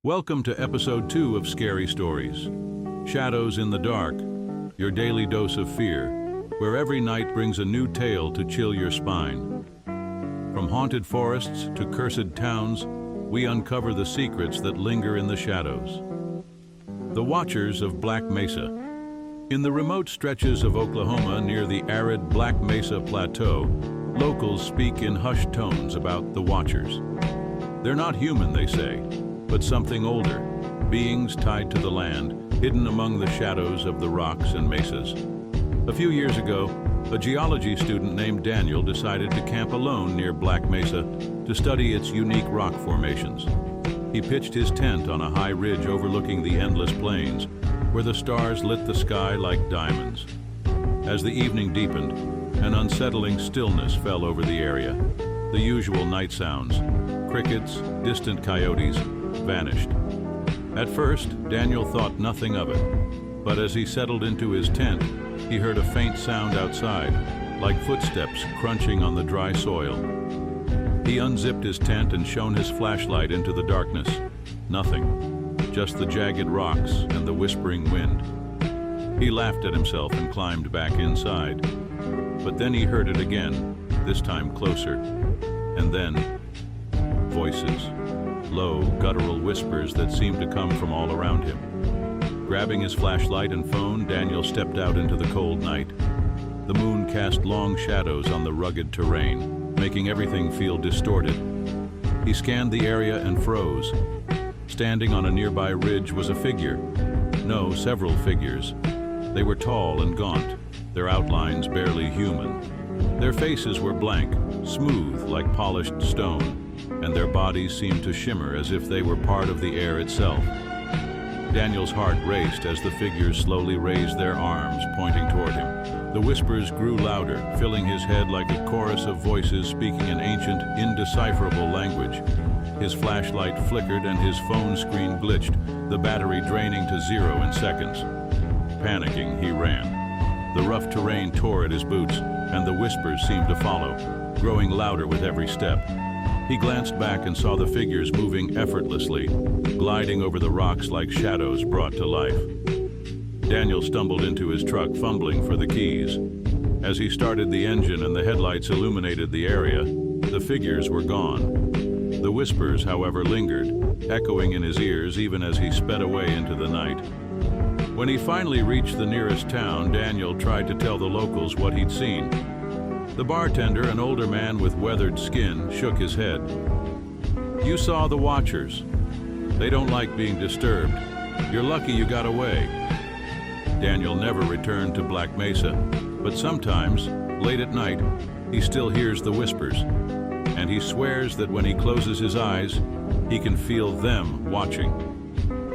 Welcome to episode 2 of Scary Stories. Shadows in the Dark, your daily dose of fear, where every night brings a new tale to chill your spine. From haunted forests to cursed towns, we uncover the secrets that linger in the shadows. The Watchers of Black Mesa. In the remote stretches of Oklahoma near the arid Black Mesa Plateau, locals speak in hushed tones about the Watchers. They're not human, they say, but something older, beings tied to the land, hidden among the shadows of the rocks and mesas. A few years ago, a geology student named Daniel decided to camp alone near Black Mesa to study its unique rock formations. He pitched his tent on a high ridge overlooking the endless plains, where the stars lit the sky like diamonds. As the evening deepened, an unsettling stillness fell over the area. The usual night sounds, crickets, distant coyotes, vanished. At first, Daniel thought nothing of it, but as he settled into his tent, he heard a faint sound outside, like footsteps crunching on the dry soil. He unzipped his tent and shone his flashlight into the darkness. Nothing, just the jagged rocks and the whispering wind. He laughed at himself and climbed back inside. But then he heard it again, this time closer. And then, voices. Low, guttural whispers that seemed to come from all around him. Grabbing his flashlight and phone, Daniel stepped out into the cold night. The moon cast long shadows on the rugged terrain, making everything feel distorted. He scanned the area and froze. Standing on a nearby ridge was a figure. No, several figures. They were tall and gaunt, their outlines barely human. Their faces were blank, smooth like polished stone, and their bodies seemed to shimmer as if they were part of the air itself. Daniel's heart raced as the figures slowly raised their arms, pointing toward him. The whispers grew louder, filling his head like a chorus of voices speaking an ancient, indecipherable language. His flashlight flickered and his phone screen glitched, the battery draining to 0 in seconds. Panicking, he ran. The rough terrain tore at his boots, and the whispers seemed to follow, growing louder with every step. He glanced back and saw the figures moving effortlessly, gliding over the rocks like shadows brought to life. Daniel stumbled into his truck, fumbling for the keys. As he started the engine and the headlights illuminated the area, the figures were gone. The whispers, however, lingered, echoing in his ears even as he sped away into the night. When he finally reached the nearest town, Daniel tried to tell the locals what he'd seen. The bartender, an older man with weathered skin, shook his head. "You saw the Watchers. They don't like being disturbed. You're lucky you got away." Daniel never returned to Black Mesa, but sometimes, late at night, he still hears the whispers, and he swears that when he closes his eyes, he can feel them watching.